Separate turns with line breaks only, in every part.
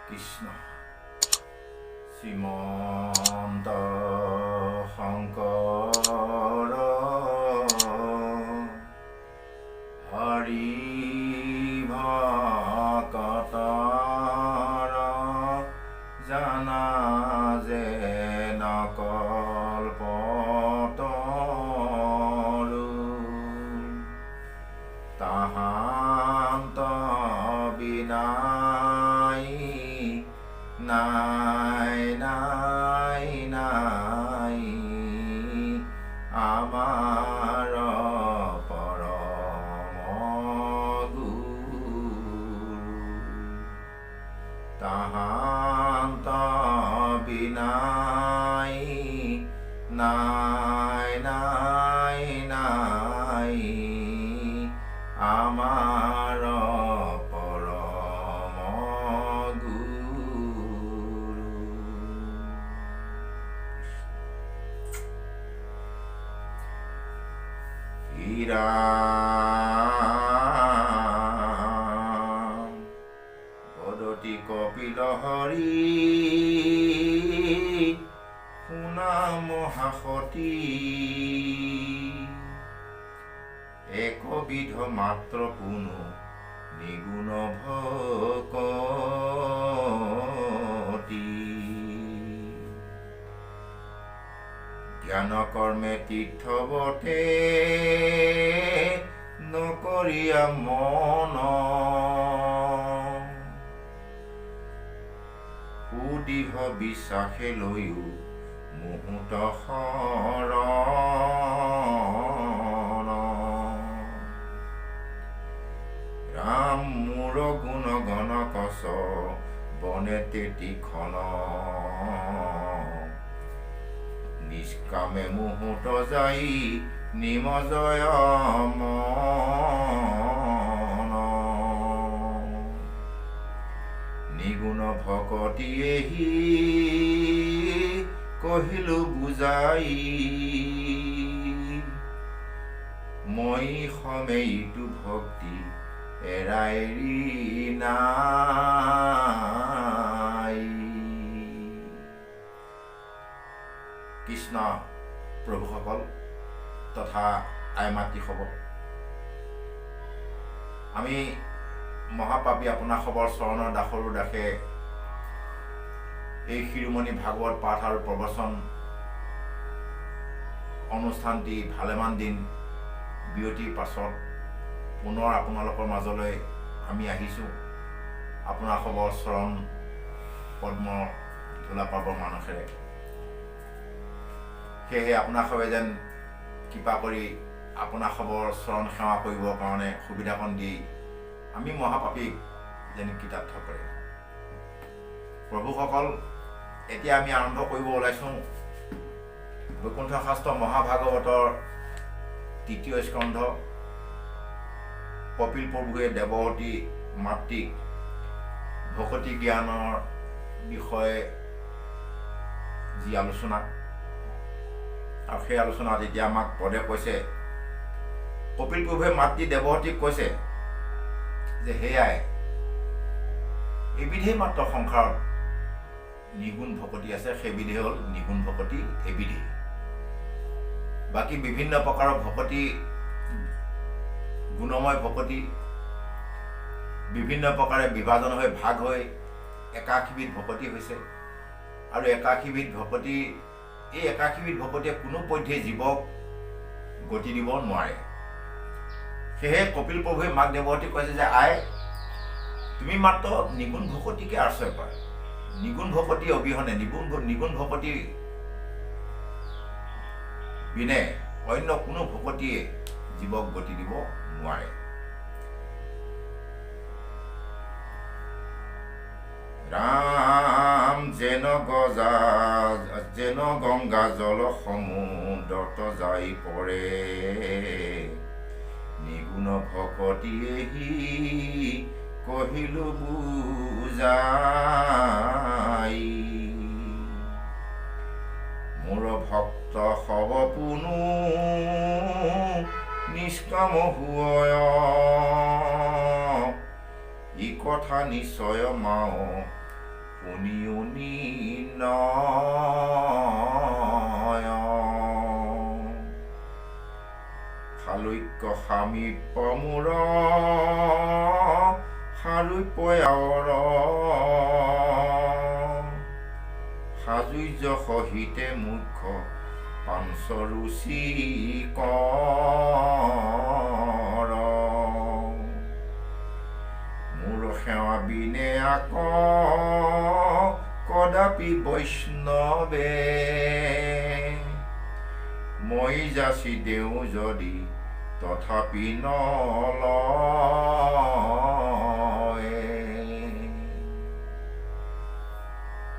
কৃষ্ণ শ্ৰীমন্ত শংকৰ হৰি ভকতৰ জানা যে নকল্পতৰু তাহান্ত বিনাই নাই নাই নাই আমাৰ পৰম গুৰু তাহান্ত বিনাই নাই নাই নাই আমাৰ পৰম গুৰু। ৰাম বদতি কপিল হৰি শুনা মহাসতী একবিধ মাত্ৰ কোনো নিগুণ ভকতি জ্ঞান কৰ্মে তীৰ্থৱতে নকৰিয়া মন সুদৃঢ় বিশ্বাসে লৈও মুহূৰ্ত শৰণ ৰাম মোৰ গুণ গণ কচ বনে তেতিখন নিষ্কামে মুহূৰ্ত যাই নিমজয় মন নিগুণ ভকতিয়েহি কহিলো বুজাই মই সমে ইটো ভক্তি এৰাইৰি নাই। কৃষ্ণ প্ৰভুসকল তথা আই মাতৃসকল, আমি মহাপাপী আপোনাৰ খবৰ চৰণৰ দাসৰো দাসে এই শিৰোমণি ভাগৱত পাঠ আৰু প্ৰবচন অনুষ্ঠানটি ভালেমান দিন বিৰতিৰ পাছত পুনৰ আপোনালোকৰ মাজলৈ আমি আহিছোঁ আপোনাৰ খবৰ চৰণ পদ্ম ধূলা পাবৰ মানসেৰে। সেয়েহে আপোনাক সবে যেন কৃপা কৰি আপোনাৰ খবৰ চৰণ সেৱা কৰিবৰ কাৰণে সুবিধাকণ দি আমি মহাপাপীক যেন কৃতাৰ্থ কৰে। প্ৰভুসকল, এতিয়া আমি আৰম্ভ কৰিব ওলাইছোঁ বৈকুণ্ঠ শাস্ত্ৰ মহাভাগৱতৰ ৩য় স্কন্ধ কপিল প্ৰভুৱে দেৱহতী মাতৃক ভকতি জ্ঞানৰ বিষয়ে যি আলোচনা, আৰু সেই আলোচনাত এতিয়া আমাক পদে কৈছে, কপিল প্ৰভুৱে মাতৃ দেৱহতীক কৈছে যে সেয়াই এবিধেই মাত্ৰ সংসাৰত নিগুণ ভকতি আছে, সেইবিধে হ'ল নিগুণ ভকতি এবিধেই। বাকী বিভিন্ন প্ৰকাৰৰ ভকতি, গুণময় ভকতি বিভিন্ন প্ৰকাৰে বিভাজন হৈ ভাগ হৈ ৮১বিধ ভকতি হৈছে। আৰু ৮১বিধ ভকতি, এই ৮১বিধ ভকতিয়ে কোনো পধ্যে জীৱক গতি দিব নোৱাৰে। সেয়েহে কপিল প্ৰভুৱে মাক দেৱহতীক কৈছে যে আই, তুমি মাত্ৰ নিগুণ ভকতিকে আশ্ৰয় কৰা। নিগুণ ভকতি অবিহনে, নিগুণ ভকতি বিনে অন্য কোনো ভকতিয়ে জীৱক গতি দিব নোৱাৰে। ৰাম যেন গংগা জল সমুদ্ৰত যাই পৰে, নিগুণ ভকতিয়েহি কহিলো বুজাই। মোৰ ভক্ত সব পুনু নিষ্কাম হুয়, ই কথা নিশ্চয় মাও উনি উনি নয় শালুক্য সামীপ্য মূৰ সাৰূপ্যৰ সাজুৰ্য সহিতে মুখ্য পাঞ্চৰুচি কৰ মোৰ সেৱা বিনে আক কদাপি বৈষ্ণৱে মই যাচি দেওঁ যদি তথাপি নলয়।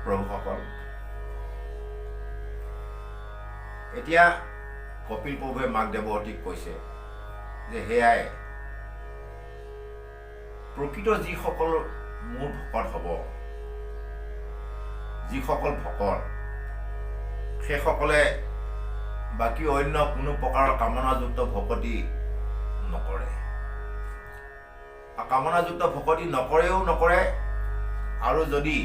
প্ৰভুসকল, এতিয়া কপিল প্ৰভুৱে মাক দেৱতীক কৈছে যে সেয়াই প্ৰকৃত যিসকল মোৰ ভকত হ'ব, যিসকল ভকত সেইসকলে বাকী অন্য কোনো প্ৰকাৰৰ কামনাযুক্ত ভকতি নকৰে। কামনাযুক্ত ভকতি নকৰে আৰু যদি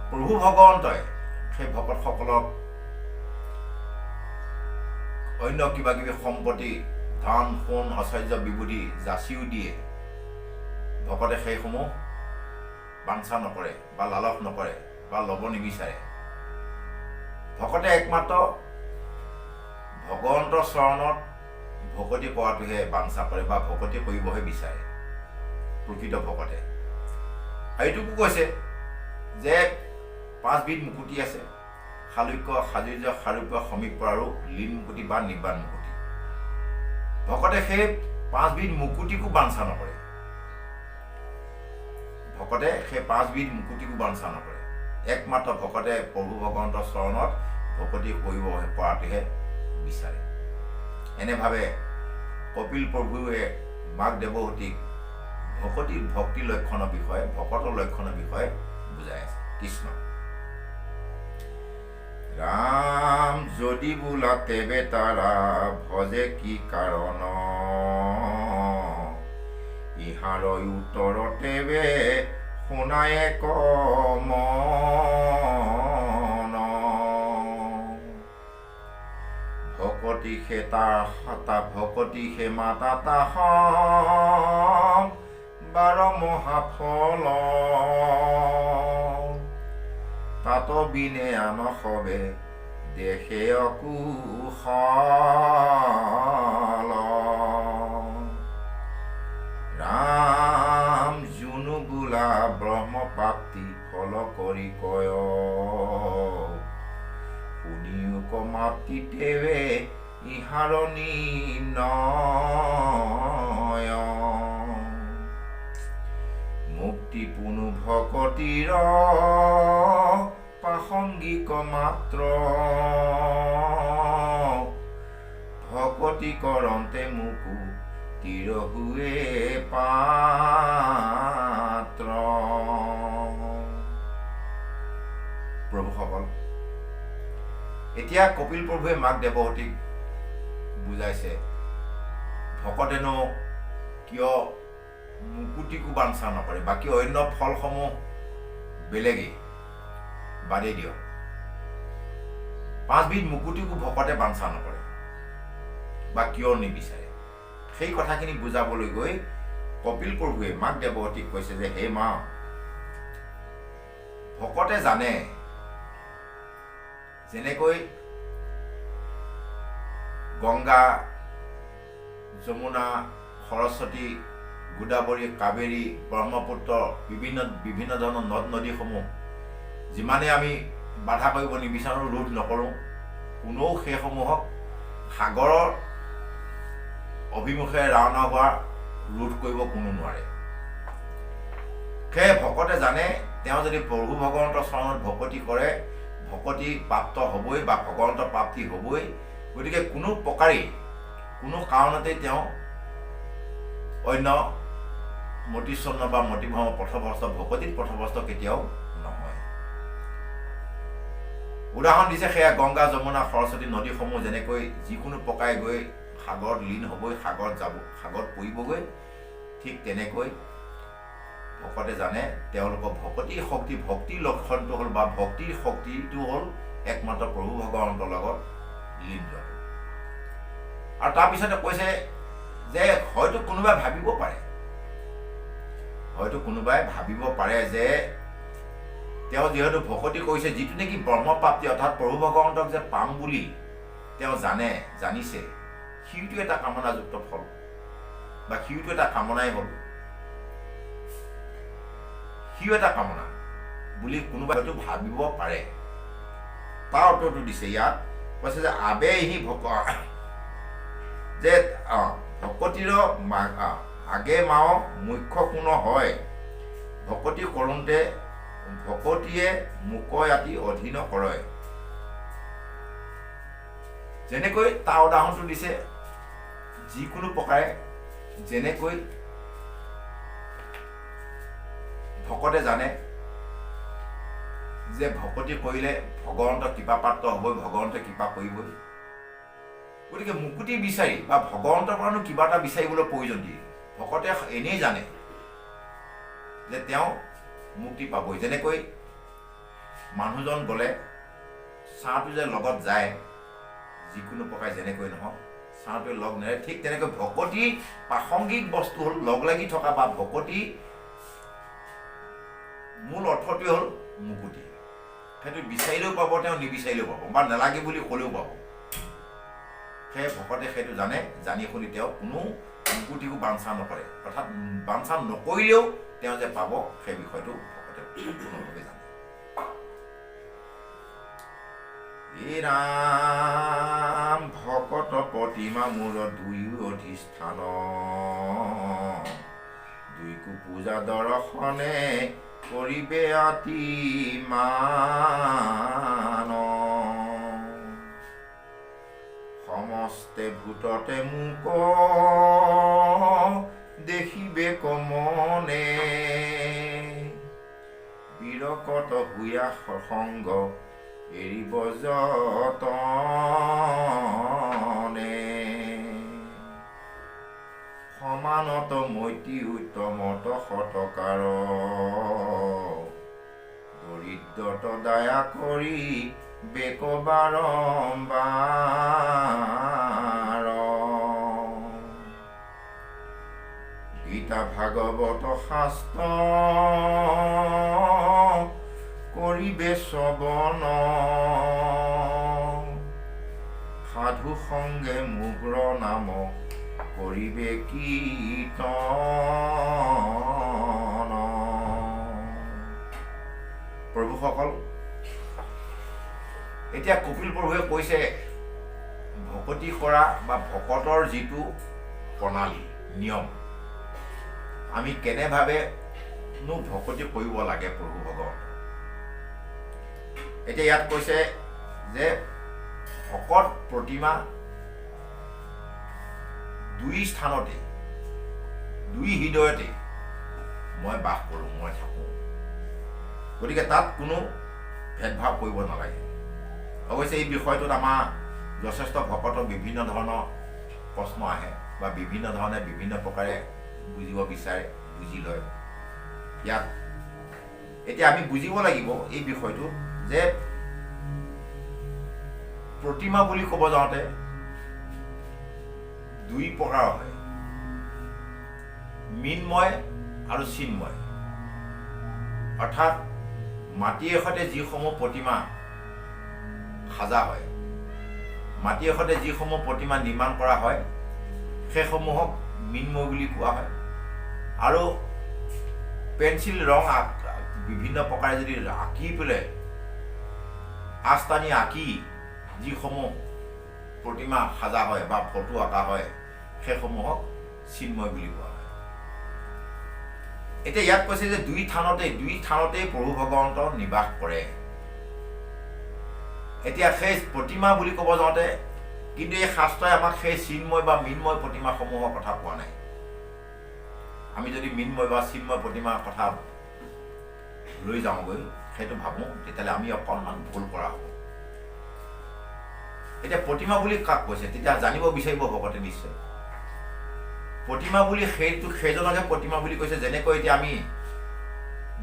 প্ৰভু ভগৱন্তই সেই ভকতসকলক অন্য কিবা কিবি সম্পত্তি ধন সোণ ঐশ্বৰ্য বিবুধি যাচিও দিয়ে, ভকতে সেইসমূহ বাঞ্ছা নকৰে বা লালস নকৰে বা ল'ব নিবিচাৰে। ভকতে একমাত্ৰ ভগৱন্তৰ চৰণত ভকতি কৰাটোহে বাঞ্ছা কৰে বা ভকতি কৰিবহে বিচাৰে প্ৰকৃত ভকতে। এইটোকো কৈছে যে 5 বিধ মুকুতি আছে, শালুক্য সাজুৰ্য সাৰূপ্য সমীপ্য আৰু লীন মুকুতি বা নিৰ্বাণ মুকুতি। ভকতে সেই 5 বিধ মুকুতিকো বাঞ্ছা নকৰে। ভকতে সেই 5 বিধ মুকুতিকো বাঞ্ছা নকৰে। একমাত্ৰ ভকতে প্ৰভু ভগৱন্তৰ চৰণত ভকতি কৰিব পৰাটোহে বিচাৰে। এনেভাৱে কপিল প্ৰভুৱে মাক দেৱতীক ভক্তিৰ লক্ষণৰ বিষয়ে, ভকতৰ লক্ষণৰ বিষয়ে বুজাই আছে। কৃষ্ণ ৰাম যদি বোলা তেবে তাৰা ভজে কি কাৰণ, ইহাৰ উত্তৰ তেবে শুনায়ে কমন, ভকতি সে তাৰ ভকতি সে মাতা তাহ বাৰ মহাফল, তাত বিনে আন সবে দেশে অকুশল, ৰাম জুনু বোলা ব্ৰহ্ম প্ৰাপ্তি ফল কৰি কয়, শুনিও কমাপ্তি তেৱে ইহাৰ নিৰ্ণয়, মুক্তি পুনু ভকতিৰ প্ৰাসংগিক মাত্ৰ, ভকতি কৰন্তে মুকু তীৰ হুৱে পাত্ৰ। প্ৰভুসকল, এতিয়া কপিল প্ৰভুৱে মাক দেৱতীক বুজাইছে ভকতেনো কিয় মুকুতিকো বাঞ্ছা নকৰে, বাকী অন্য ফলসমূহ বেলেগেই বাদেই দিয়ক। 5 বিধ মুকুতিকো ভকতে বাঞ্ছা নকৰে বা কিয় নিবিচাৰে, সেই কথাখিনি বুজাবলৈ গৈ কপিল প্ৰভুৱে মাক দেৱতীক কৈছে যে হে মা, ভকতে জানে যেনেকৈ গংগা, যমুনা, সৰস্বতী, গোদাবৰী, কাবেৰী, ব্ৰহ্মপুত্ৰ বিভিন্ন ধৰণৰ নদ নদীসমূহ যিমানে আমি বাধা কৰিব নিবিচাৰোঁ, ৰোধ নকৰোঁ, কোনেও সেইসমূহক সাগৰৰ অভিমুখে ৰাওনা হোৱা ৰোধ কৰিব কোনো নোৱাৰে। সেয়ে ভকতে জানে তেওঁ যদি প্ৰভু ভগৱন্তৰ চৰণত ভকতি কৰে, ভকতি প্ৰাপ্ত হ'বই বা ভগৱন্তৰ প্ৰাপ্তি হ'বই। গতিকে কোনো প্ৰকাৰেই কোনো কাৰণতেই তেওঁ অন্য মতিচ্ছন্ন বা মতিভ্ৰম পথভ্ৰষ্ট ভকতিত পথভ্ৰষ্ট কেতিয়াও নহয়। উদাহৰণ দিছে সেয়া গংগা, যমুনা, সৰস্বতী নদীসমূহ যেনেকৈ যিকোনো প্ৰকাৰে গৈ সাগৰত লীন হ'বই, সাগৰত যাব, সাগৰত পৰিবগৈ, ঠিক তেনেকৈ ভকতে জানে তেওঁলোকৰ ভকতিৰ শক্তি, ভক্তিৰ লক্ষণটো হ'ল বা ভক্তিৰ শক্তিটো হ'ল একমাত্ৰ প্ৰভু ভগৱন্তৰ লগত লীন যোৱাটো। আৰু তাৰপিছতে কৈছে যে হয়তো কোনোবাই ভাবিব পাৰে যে তেওঁ যিহেতু ভকতি কৰিছে, যিটো নেকি ব্ৰহ্মপ্ৰাপ্তি অৰ্থাৎ প্ৰভু ভগৱন্তক যে পাম বুলি তেওঁ জানিছে, সিটো এটা কামনাযুক্ত ফল বা সিটো এটা কামনাই হ'ল, সিও এটা কামনা বুলি কোনোবাই হয়তো ভাবিব পাৰে। তাৰ উত্তৰটো দিছে ইয়াত, কৈছে যে আবেহি যে ভকতিৰ আগে মাও মুখ্য কোন হয়, ভকতি কৰোঁতে ভকতিয়ে মুকৈ আতি অধীন কৰে। যেনেকৈ তাৰ উদাহৰণটো দিছে, যিকোনো প্ৰকাৰে যেনেকৈ ভকতে জানে যে ভকতি কৰিলে ভগৱন্তৰ কৃপাপ্ৰাপ্ত হ'বই, ভগৱন্তে কৃপা কৰিবই, গতিকে মুকুতি বিচাৰি বা ভগৱন্তৰ পৰানো কিবা এটা বিচাৰিবলৈ প্ৰয়োজন দিয়ে। ভকতে এনেই জানে যে তেওঁ মুক্তি পাবই। যেনেকৈ মানুহজন গ'লে ছাঁটো যে লগত যায়, যিকোনো প্ৰকাৰে যেনেকৈ নহওক ছাঁটোৱে লগ নেৰে, ঠিক তেনেকৈ ভকতি প্ৰাসংগিক বস্তু হ'ল লগ লাগি থকা বা ভকতি মূল অৰ্থটোৱে হ'ল মুকুতি। সেইটো বিচাৰিলেও পাব, তেওঁ নিবিচাৰিলেও পাব বা নালাগে বুলি ক'লেও পাব। সেয়ে ভকতে সেইটো জানে, জানি শুনি তেওঁ কোনো মুকুতিকো বাঞ্ছা নকৰে, অৰ্থাৎ বাঞ্ছা নকৰিলেও তেওঁ যে পাব সেই বিষয়টো ভকতে সম্পূৰ্ণভাৱে জানে। এই ৰাম ভকত প্ৰতিমা মূৰ দুয়ো অধিষ্ঠান, দুইকো পূজা দৰ্শনে কৰিবে আতি মান, সমস্তে ভূততে মোক দেখিবে কমনে, বিৰকত হুয়া সংগ এৰিব যতনে, সমানত মৈত্ৰী উত্তমত শতকাৰ, দৰিদ্ৰত দয়া কৰি বেক বাৰম্বাৰ, গীতা ভাগৱত শাস্ত্ৰ কৰিবে শ্ৰৱণ, সাধু সংগে মুগ্ৰ নাম কৰিবে কীৰ্তন। প্ৰভুসকল, এতিয়া কপিল প্ৰভুৱে কৈছে ভকতি কৰা বা ভকতৰ যিটো প্ৰণালী নিয়ম, আমি কেনেভাৱেনো ভকতি কৰিব লাগে প্ৰভু ভগৱন্ত। এতিয়া ইয়াত কৈছে যে ভকত প্ৰতিমা দুই স্থানতে, দুই হৃদয়তে মই বাস কৰোঁ, মই থাকোঁ, গতিকে তাত কোনো ভেদভাৱ কৰিব নালাগে। অৱশ্যে এই বিষয়টোত আমাৰ যথেষ্ট ভকতৰ বিভিন্ন ধৰণৰ প্ৰশ্ন আহে বা বিভিন্ন ধৰণে বিভিন্ন প্ৰকাৰে বুজিব বিচাৰে, বুজি লয়। ইয়াত এতিয়া আমি বুজিব লাগিব এই বিষয়টো যে প্ৰতিমা বুলি ক'ব যাওঁতে দুই প্ৰকাৰ হয়, মৃন্ময় আৰু চিন্ময়। অৰ্থাৎ মাটিৰ সৈতে যিসমূহ প্ৰতিমা সাজা হয়, মাটিৰ সৈতে যিসমূহ প্ৰতিমা নিৰ্মাণ কৰা হয়, সেইসমূহক মৃন্ময় বুলি কোৱা হয়। আৰু পেঞ্চিল ৰং বিভিন্ন প্ৰকাৰে যদি আঁকি পেলাই আঁচটানি আঁকি যিসমূহ প্ৰতিমা সাজা হয় বা ফটো আঁকা হয়, সেইসমূহক চিন্ময় বুলি কোৱা হয়। এতিয়া ইয়াত কৈছে যে দুই থানতেই প্ৰভু ভগৱন্ত নিবাস কৰে। এতিয়া সেই প্ৰতিমা বুলি ক'ব যাওঁতে কিন্তু এই শাস্ত্ৰই আমাক সেই চিন্ময় বা মৃন্ময় প্ৰতিমাসমূহৰ কথা কোৱা নাই। আমি যদি মৃন্ময় বা চিন্ময় প্ৰতিমাৰ কথা লৈ যাওঁগৈ, সেইটো ভাবোঁ, তেতিয়াহ'লে আমি অকণমান ভুল কৰা হ'ব। এতিয়া প্ৰতিমা বুলি কাক কৈছে তেতিয়া জানিব বিচাৰিব ভকতে নিশ্চয়। প্ৰতিমা বুলি সেইজনকে প্ৰতিমা বুলি কৈছে। যেনেকৈ এতিয়া আমি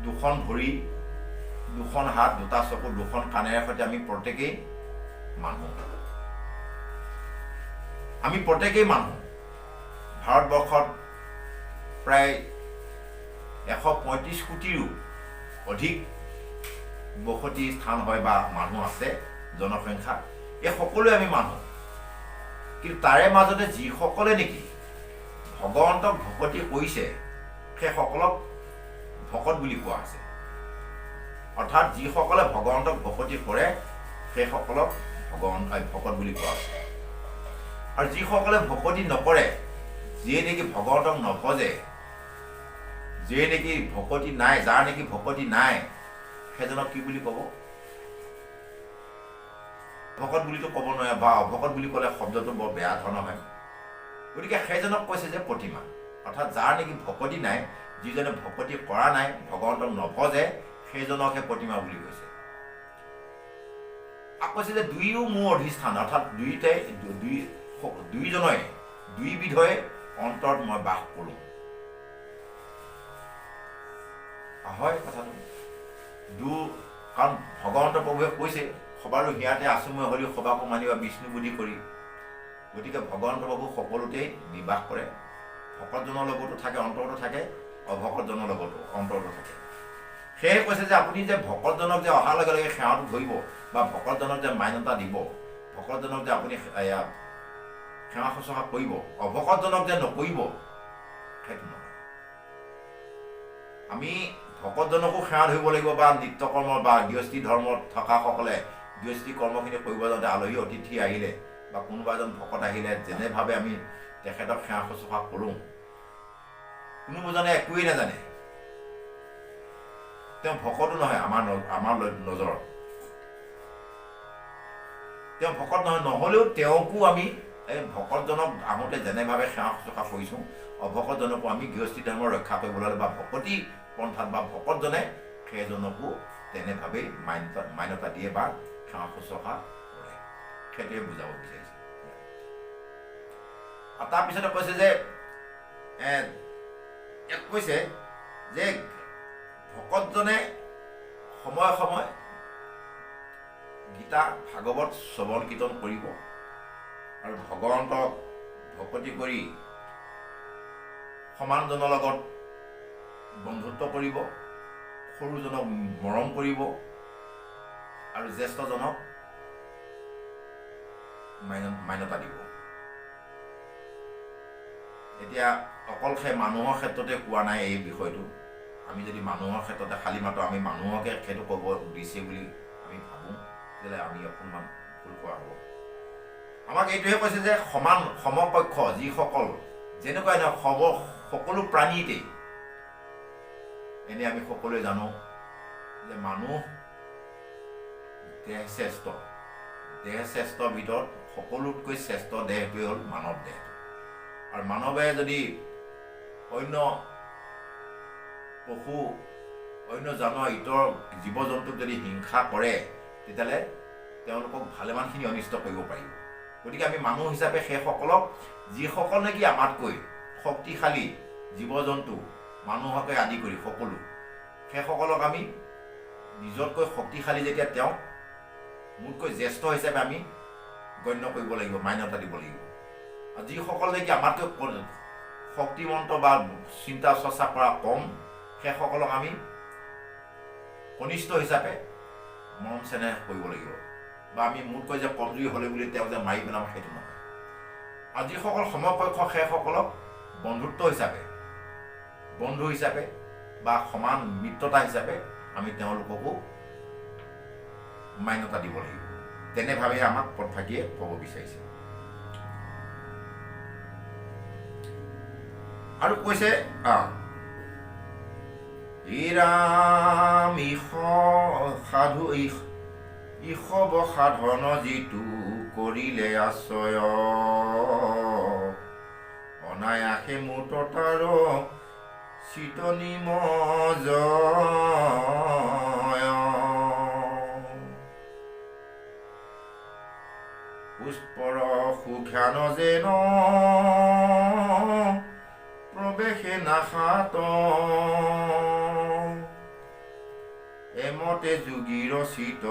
দুখন ভৰি, দুখন হাত, দুটা চকু, দুখন কাণেৰে সৈতে আমি প্ৰত্যেকেই মানুহ। আমি প্ৰত্যেকেই মানুহ। ভাৰতবৰ্ষত প্ৰায় 135 কোটিৰো অধিক বসতি স্থান হয় বা মানুহ আছে জনসংখ্যা। এই সকলোৱে আমি মানুহ। কিন্তু তাৰে মাজতে যিসকলে নেকি ভগৱন্তক ভকতি কৰিছে সেইসকলক ভকত বুলি কোৱা হৈছে। অৰ্থাৎ যিসকলে ভগৱন্তক ভকতি কৰে সেইসকলক ভকত বুলি কোৱা হৈছে। আৰু যিসকলে ভকতি নকৰে, যিয়ে নেকি ভগৱন্তক নভজে, যিয়ে নেকি ভকতি নাই, যাৰ নেকি ভকতি নাই, সেইজনক কি বুলি ক'ব? ভকত বুলিতো ক'ব নোৱাৰে, বা অভকত বুলি ক'লে শব্দটো বৰ বেয়া ধৰণৰ হয়। গতিকে সেইজনক কৈছে যে প্ৰতিমা। অৰ্থাৎ যাৰ নেকি ভকতি নাই, যিজনে ভকতি কৰা নাই, ভগৱন্তক নভজে, সেইজনকহে প্ৰতিমা বুলি কৈছে। আকৌ কৈছে যে দুয়ো মোৰ অধিষ্ঠান, অৰ্থাৎ দুইজনে দুইবিধৰে অন্তৰত মই বাস কৰোঁ। হয় কথাটো কাৰণ ভগৱন্ত প্ৰভুৱে কৈছে সবাৰো হিয়াতে আছো মই হলেও সবাকো মানিবা বিষ্ণু বুদ্ধি কৰি। গতিকে ভগৱন্ত প্ৰভু সকলোতেই নিবাস কৰে। ভকতজনৰ লগতো থাকে, অন্তৰতো থাকে, অভকতজনৰ লগতো অন্তৰতো থাকে। সেয়ে কৈছে যে আপুনি যে ভকতজনক যে অহাৰ লগে লগে সেৱাটো ধৰিব, বা ভকতজনক যে মান্যতা দিব, ভকতজনক যে আপুনি সেৱা শুশ্ৰূষা কৰিব, অভকতজনক যে নকৰিব, সেইটো নহয়। আমি ভকতজনকো সেৱা ধৰিব লাগিব, বা নিত্য কৰ্ম বা গৃহস্থী ধৰ্মত থকাসকলে গৃহস্থী কৰ্মখিনি কৰিব যাওঁতে আলহী অতিথি আহিলে বা কোনোবা এজন ভকত আহিলে যেনেভাৱে আমি তেখেতক সেৱা শুশ্ৰূষা কৰোঁ, কোনোজনে একোৱেই নাজানে, তেওঁ ভকতো নহয় আমাৰ নজৰত। তেওঁ ভকত নহ'লেও তেওঁকো আমি এই ভকতজনক আহোঁতে যেনেভাৱে সেৱা শুশ্ৰূষা কৰিছোঁ, অভকতজনকো আমি গৃহস্থী ধৰ্ম ৰক্ষা কৰিবলৈ হ'লে বা ভকতি পন্থাত বা ভকতজনে সেইজনকো তেনেভাৱেই মান্যতা দিয়ে বা সেৱা শুশ্ৰূষা কৰে। সেইটোৱে বুজাব বিচাৰিছে। আৰু তাৰপিছতে কৈছে যে ইয়াত কৈছে যে ভকতজনে সময়ে সময়ে গীতা ভাগৱত শ্ৰৱণ কীৰ্তন কৰিব আৰু ভগৱন্তক ভকতি কৰি সমানজনৰ লগত বন্ধুত্ব কৰিব, সৰুজনক মৰম কৰিব আৰু জ্যেষ্ঠজনক মান্যতা দিব। এতিয়া অকল সেই মানুহৰ ক্ষেত্ৰতে কোৱা নাই এই বিষয়টো। আমি যদি মানুহৰ ক্ষেত্ৰতে খালী মাত্ৰ আমি মানুহকে সেইটো ক'ব দিছে বুলি আমি ভাবোঁ, তেতিয়াহ'লে আমি অকণমান ভুল কৰা হ'ব। আমাক এইটোহে কৈছে যে সমপক্ষ যিসকল যেনেকুৱা সকলো প্ৰাণীতেই, এনেই আমি সকলোৱে জানো যে মানুহ দেহ শ্ৰেষ্ঠ ভিতৰত সকলোতকৈ শ্ৰেষ্ঠ দেহটোৱে হ'ল মানৱ দেহটো। আৰু মানৱে যদি অন্য পশু, অন্য জানোৱাৰ ইতৰ জীৱ জন্তুক যদি হিংসা কৰে, তেতিয়াহ'লে তেওঁলোকক ভালেমানখিনি অনিষ্ট কৰিব পাৰিব। গতিকে আমি মানুহ হিচাপে সেইসকলক, যিসকল নেকি আমাতকৈ শক্তিশালী জীৱ জন্তু, মানুহকে আদি কৰি সকলো, সেইসকলক আমি নিজতকৈ শক্তিশালী যেতিয়া তেওঁক মোতকৈ জ্যেষ্ঠ হিচাপে আমি গণ্য কৰিব লাগিব, মান্যতা দিব লাগিব। আৰু যিসকল নেকি আমাতকৈ শক্তিমন্ত বা চিন্তা চৰ্চা কৰা কম, সেইসকলক আমি কনিষ্ঠ হিচাপে মৰম চেনেহ কৰিব লাগিব। বা আমি মোতকৈ যে কমজুৰি হ'লে বুলি তেওঁক যে মাৰি পেলাম, সেইটো নহয়। আৰু যিসকল সমপক্ষ সেইসকলক বন্ধু হিচাপে বা সমান মিত্ৰতা হিচাপে আমি তেওঁলোককো মান্যতা দিব লাগিব। তেনেভাৱে আমাক পদভাগীয়ে ক'ব বিচাৰিছে। আৰু কৈছে সাধু ইষব সাধন যিটো কৰিলে আশ্ৰয়, অনায়াসে মুততাৰ চিতনি মজয়, পুষ্পৰ সুখ্যান যেন প্ৰৱেশে নাখাত, প্ৰেমতে যোগী ৰচিত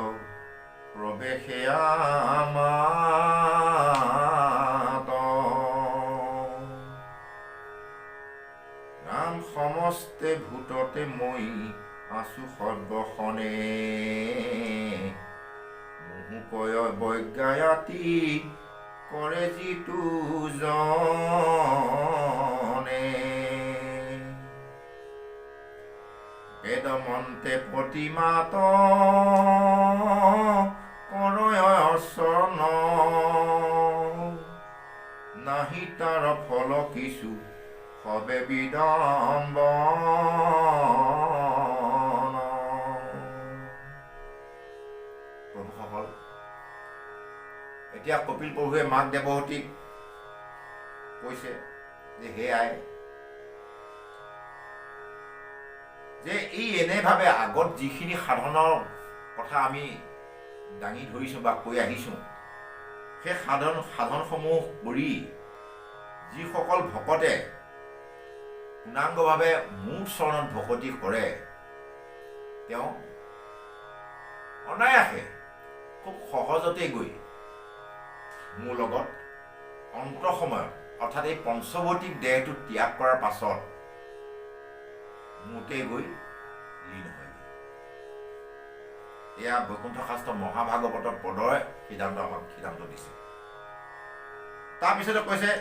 প্ৰৱেশে আমাত নাম সমস্তে ভূততে মই আছো সৰ্বখনে মুহুকয় বৈজ্ঞায়াতি কৰে যিটো জনে বেদমন্তে প্ৰতিমাত কৰয় অৰ্চন নাহি তাৰ ফল কিছু সবে বিদম্বন প্ৰভুসকল এতিয়া কপিল প্ৰভুৱে মাক দেৱহতীক কৈছে যে হে আই যে এই এনেভাৱে আগত যিখিনি সাধনৰ কথা আমি দাঙি ধৰিছোঁ বা কৈ আহিছোঁ সেই সাধনসমূহ কৰি যিসকল ভকতে পূৰ্ণাংগভাৱে মোৰ চৰণত ভকতি কৰে তেওঁ অনায়াসে খুব সহজতে গৈ মোৰ লগত অন্ত সময়ত অৰ্থাৎ এই পঞ্চভৌতিক দেহটো ত্যাগ কৰাৰ পাছত মোতে গৈ লীন হয়। এয়া বৈকুণ্ঠ শাস্ত্ৰ মহাভাগৱতৰ পদৰ আমাক সিদ্ধান্ত দিছে। তাৰপিছতে কৈছে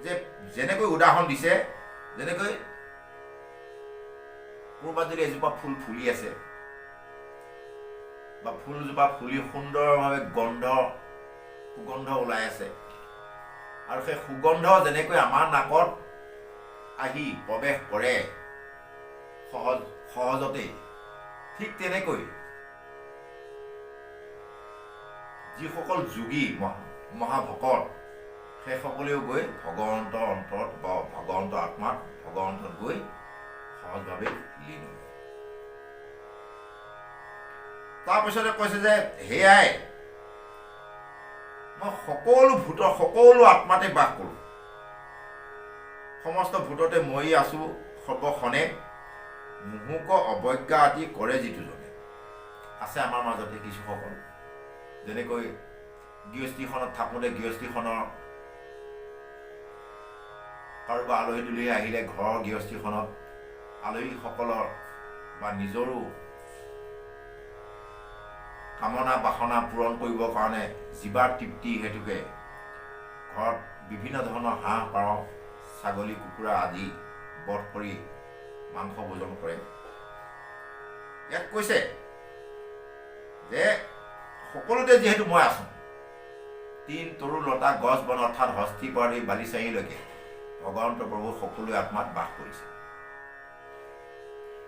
যে যেনেকৈ উদাহৰণ দিছে, যেনেকৈ ক'ৰবাত যদি এজোপা ফুল ফুলি আছে বা ফুলজোপা ফুলি সুন্দৰভাৱে সুগন্ধ ওলাই আছে আৰু সেই সুগন্ধ যেনেকৈ আমাৰ নাকত আহি প্ৰৱেশ কৰে সহজতেই, ঠিক তেনেকৈ যিসকল যোগী মহাভকত সেইসকলেও গৈ ভগৱন্তৰ অন্তৰত বা ভগৱন্তৰ আত্মাত ভগৱন্তত গৈ সহজভাৱে লীন হয়। তাৰপিছতে কৈছে যে সেয়াই মই সকলো ভূতৰ সকলো আত্মাতে বাস কৰোঁ, সমস্ত ভূততে মই আছো সৰ্বক্ষণে মুহুক অৱজ্ঞা আদি কৰে যিটো জনে। আছে আমাৰ মাজতে কিছুসকল যেনেকৈ গৃহস্থীখনত থাকোঁতে গৃহস্থীখনৰ কাৰোবাৰ আলহী দুলহী আহিলে ঘৰৰ গৃহস্থীখনত আলহীসকলৰ বা নিজৰো কামনা বাসনা পূৰণ কৰিবৰ কাৰণে জীৱাৰ তৃপ্তি হেতুকে ঘৰত বিভিন্ন ধৰণৰ হাঁহ পাৰ ছাগলী কুকুৰা আদি বধ কৰি মাংস ভোজন কৰে। ইয়াত কৈছে যে সকলোতে যিহেতু মই আছো, তিন তৰু লতা গছ বন অৰ্থাৎ হস্তি পৰা বালিচাহীলৈকে ভগৱন্ত প্ৰভু সকলো আত্মাত বাস কৰিছে।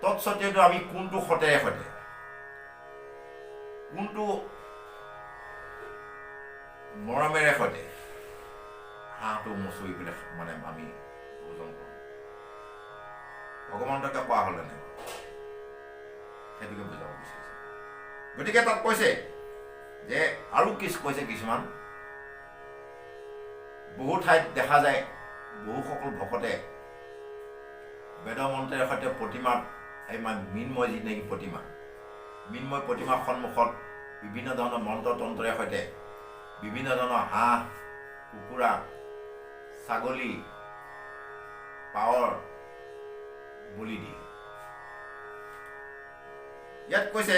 তৎসত্বেতো আমি কোনটো সতেৰে সৈতে কোনটো মৰমেৰে সৈতে হাঁহটো মচুৰি পেলাই মানে আমি ভোজন কৰোঁ, ভগৱন্তকে কোৱা হ'লে নাই সেইটোকে বুজাব বিচাৰিছে। গতিকে তাত কৈছে যে আৰু কৈছে কিছুমান বহু ঠাইত দেখা যায় বহুসকল ভকতে বেদ মন্ত্ৰেৰে সৈতে প্ৰতিমাত এই মৃন্ময় যি নেকি মৃন্ময় প্ৰতিমাৰ সন্মুখত বিভিন্ন ধৰণৰ মন্ত্ৰ তন্ত্ৰৰ সৈতে বিভিন্ন ধৰণৰ হাঁহ কুকুৰা ছাগলী পাৱৰ বলি দিয়ে। ইয়াত কৈছে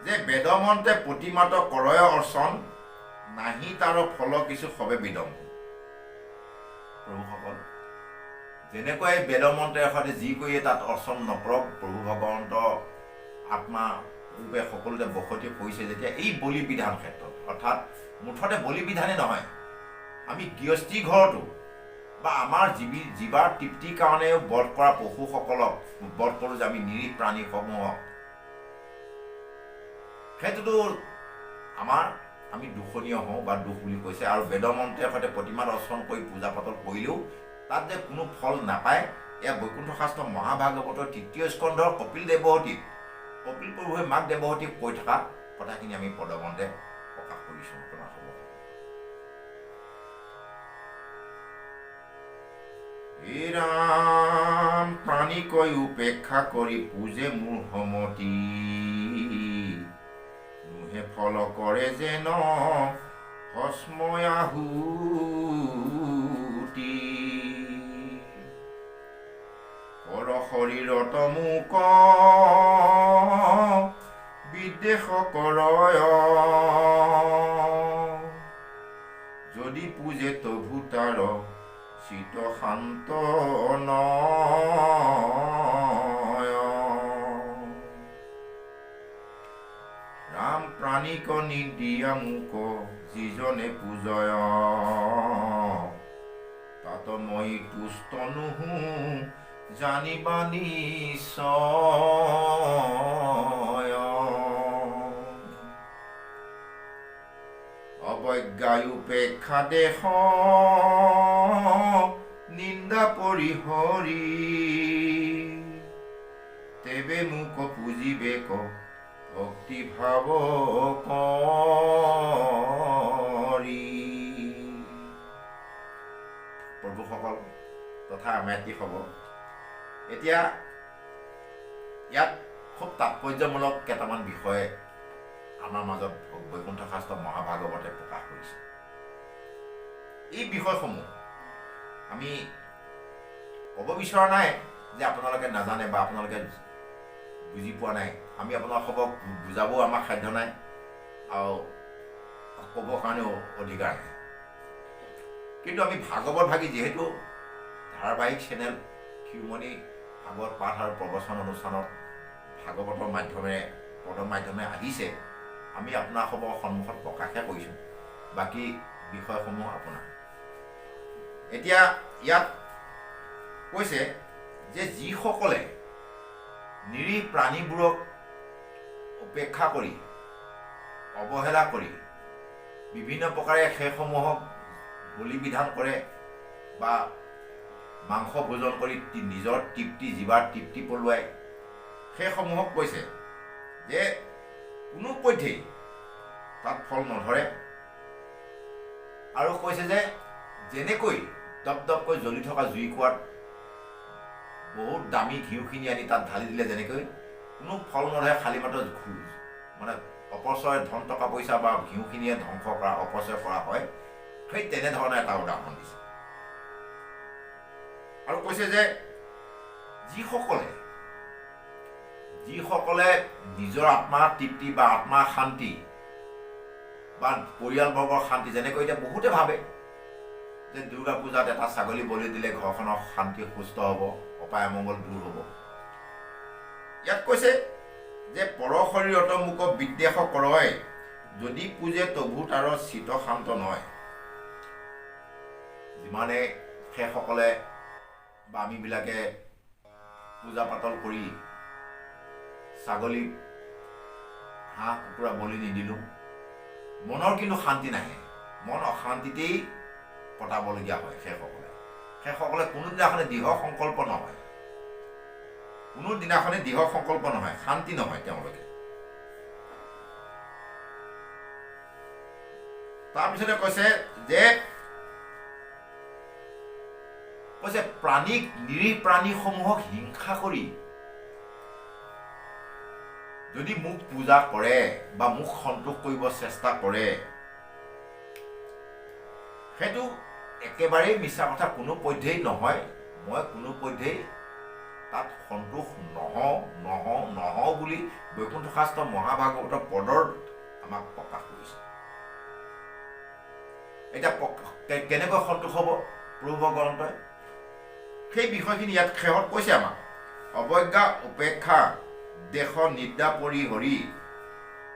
যে বেদমন্ত্ৰে প্ৰতিমাত কৰয় অৰ্চন নাহি তাৰ ফল কিছু সবে বিদম্ব। প্ৰভুসকল যেনেকৈ বেদমন্ত্ৰৰ সৈতে যি কৰি তাত অৰ্চন নকৰক প্ৰভু ভগৱন্ত আত্মা ৰূপে সকলোতে বসতি কৰিছে যেতিয়া এই বলি বিধান ক্ষেত্ৰত, অৰ্থাৎ মুঠতে বলি বিধানে নহয়, আমি গৃহস্থী ঘৰতো বা আমাৰ জীৱাৰ তৃপ্তিৰ কাৰণেও বধ কৰা পশুসকলক বধ কৰোঁ যে আমি নিৰীহ প্ৰাণীসমূহক, সেইটোতো আমি দূষণীয় হওঁ বা দুখ বুলি কৈছে। আৰু বেদমন্ত্ৰৰ সৈতে প্ৰতিমাত অৰ্চন কৰি পূজা পাতল কৰিলেও তাত যে কোনো ফল নাপায়, এয়া বৈকুণ্ঠ শাস্ত্ৰ মহাভাগৱতৰ ৩য় স্কন্ধৰ কপিল প্ৰভুৱে মাক দেৱহতীক কৈ থকা কথাখিনি আমি পদমন্ত্ৰে প্ৰকাশ কৰিছোঁ। হে ৰাম প্ৰাণীকৈ উপেক্ষা কৰি পূজে মোৰ সমতি নোহে ফল কৰে যেন ভস্ময় আহুতি পৰ শৰীৰত মোক বিদ্বেষ কৰয় যদি পূজে তভু তাৰ চিত শান্ত নয় ৰাম প্ৰাণীক নিদিয়া মোক যিজনে পূজয় তাত মই তুষ্ট নুহো জানিবা নিশ্চয় অৱজ্ঞায় উপেক্ষা দেশ নিন্দা পৰিহৰি তেবে মোক পুজিবে ভক্তি ভাৱ কৰি প্ৰভুসকল তথা মাতৃ-সৱ এতিয়া ইয়াত খুব তাৎপৰ্যমূলক কেইটামান বিষয়ে আমাৰ মাজত বৈকুণ্ঠ শাস্ত্ৰ মহাভাগৱতে প্ৰকাশ কৰিছে। এই বিষয়সমূহ আমি ক'ব বিচৰা নাই যে আপোনালোকে নাজানে বা আপোনালোকে বুজি পোৱা নাই। আমি আপোনালোকক বুজাবও আমাৰ সাধ্য নাই আৰু ক'বৰ কাৰণেও অধিকাৰ নাই। কিন্তু আমি ভাগৱত ভাগী যিহেতু ধাৰাবাহিক চেনেল শিৰোমণি ভাগৱত পাঠ আৰু প্ৰবচন অনুষ্ঠানত ভাগৱতৰ মাধ্যমেৰে পদৰ মাধ্যমেৰে আহিছে, আমি আপোনালোকৰ সন্মুখত প্ৰকাশহে কৰিছোঁ। বাকী বিষয়সমূহ আপোনাৰ এতিয়া ইয়াত কৈছে যে যিসকলে নিৰীহ প্ৰাণীবোৰক উপেক্ষা কৰি অৱহেলা কৰি বিভিন্ন প্ৰকাৰে সেইসমূহক বলি বিধান কৰে বা মাংস ভোজন কৰি নিজৰ তৃপ্তি জীৱাৰ তৃপ্তি পলুৱাই, সেইসমূহক কৈছে যে কোনোপধ্যেই তাত ফল নধৰে। আৰু কৈছে যে যেনেকৈ দপদপকৈ জ্বলি থকা জুইকুৰাত বহুত দামী ঘিউখিনি আনি তাত ঢালি দিলে যেনেকৈ কোনো ফল নধৰে, খালী মাত্ৰ মানে অপচয় ধন টকা পইচা বা ঘিউখিনিয়ে ধ্বংস কৰা অপচয় কৰা হয়, সেই তেনেধৰণে এটা উদাহৰণ দিছে। আৰু কৈছে যে যিসকলে নিজৰ আত্মাৰ তৃপ্তি বা আত্মাৰ শান্তি বা পৰিয়ালবৰ্গৰ শান্তি, যেনেকৈ এতিয়া বহুতে ভাবে যে দুৰ্গা পূজাত এটা ছাগলী বলি দিলে ঘৰখনৰ শান্তি সুস্থ হ'ব, অপায় অমংগল দূৰ হ'ব। ইয়াত কৈছে যে পৰ শৰীৰত মোক বিদ্বেষ কৰয় যদি পূজে তভু তাৰ চিত শান্ত নয়। যিমানে সেইসকলে বা আমিবিলাকে পূজা পাতল কৰি ছাগলী হাঁহ কুকুৰা বলি নিদিলোঁ, মনৰ কিন্তু শান্তি নাহে, মন অশান্তিতেই কটাবলগীয়া হয়। সেইসকলে কোনোদিনাখনে দৃঢ় সংকল্প নহয়, শান্তি নহয় তেওঁলোকে। তাৰপিছতে কৈছে নিৰীহ প্ৰাণীসমূহক হিংসা কৰি যদি মোক পূজা কৰে বা মোক সন্তোষ কৰিব চেষ্টা কৰে, সেইটো একেবাৰেই মিছা কথা, কোনোপধ্যেই নহয়। মই কোনোপধ্যেই তাত সন্তোষ নহওঁ বুলি বৈকুণ্ঠ শাস্ত্ৰ মহাভাগৱতৰ পদৰ আমাক প্ৰকাশ কৰিছে। এতিয়া কেনেকৈ সন্তোষ হ'ব প্ৰভু ভগৱন্তই, সেই বিষয়খিনি ইয়াত শেষত কৈছে আমাক। অৱজ্ঞা উপেক্ষা দেশ নিদ্ৰা পৰিহৰি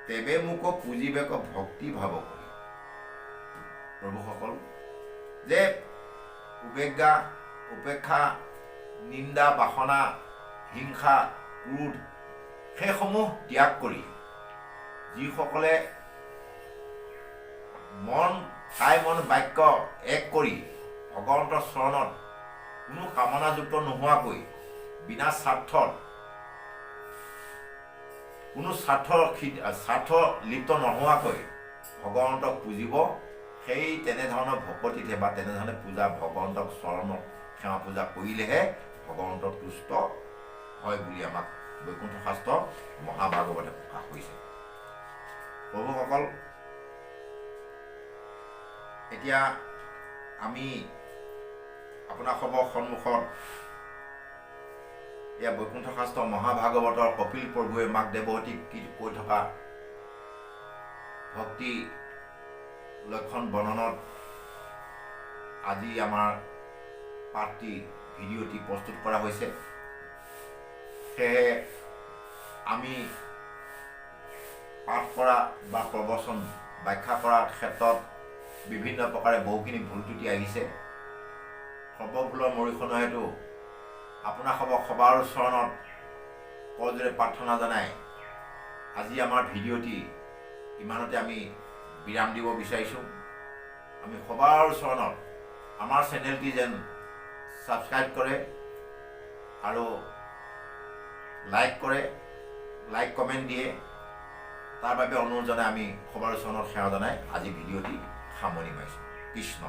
তেবে মোক পুজিবেক ভক্তি ভাৱ কৰি। প্ৰভুসকল, যে উপেক্ষা নিন্দা বাসনা হিংসা ক্ৰোধ সেইসমূহ ত্যাগ কৰি যিসকলে কায় মন বাক্য এক কৰি ভগৱন্তৰ চৰণত কোনো কামনাযুক্ত নোহোৱাকৈ বিনা স্বাৰ্থত কোনো স্বাৰ্থ লিপ্ত নোহোৱাকৈ ভগৱন্তক পুজিব, সেই তেনেধৰণৰ ভকতিতহে বা তেনেধৰণে পূজা ভগৱন্তক চৰণত সেৱা পূজা কৰিলেহে ভগৱন্ত তুষ্ট হয় বুলি আমাক বৈকুণ্ঠ শাস্ত্ৰ মহাভাগৱতে প্ৰকাশ কৰিছে। প্ৰভুসকল, এতিয়া আমি আপোনাসৱৰ সন্মুখত এয়া বৈকুণ্ঠ শাস্ত্ৰ মহাভাগৱতৰ কপিল প্ৰভুৱে মাক দেৱতীক কৈ থকা ভক্তি লক্ষণ বৰ্ণনত আজি আমাৰ পাঠটি ভিডিঅ'টি প্ৰস্তুত কৰা হৈছে। সেয়েহে আমি পাঠ কৰা বা প্ৰবচন ব্যাখ্যা কৰাৰ ক্ষেত্ৰত বিভিন্ন প্ৰকাৰে বহুখিনি ভুল ত্ৰুটি আহিছে। সৰ্বভুলৰ মৰিখনৰ হেতু আপোনাসৱক সবাৰ চৰণত কৰজোৰে প্ৰাৰ্থনা জনাই আজি আমাৰ ভিডিঅ'টি ইমানতে আমি বিৰাম দিব বিচাৰিছোঁ। আমি সবাৰ চৰণত আমাৰ চেনেলটি যেন ছাবস্ক্ৰাইব কৰে আৰু লাইক কমেণ্ট দিয়ে, তাৰ বাবে অনুৰোধ জনাই আমি সবাৰ চৰণত সেৱা জনাই আজি ভিডিঅ'টি সামৰণি মাৰিছোঁ। কৃষ্ণ।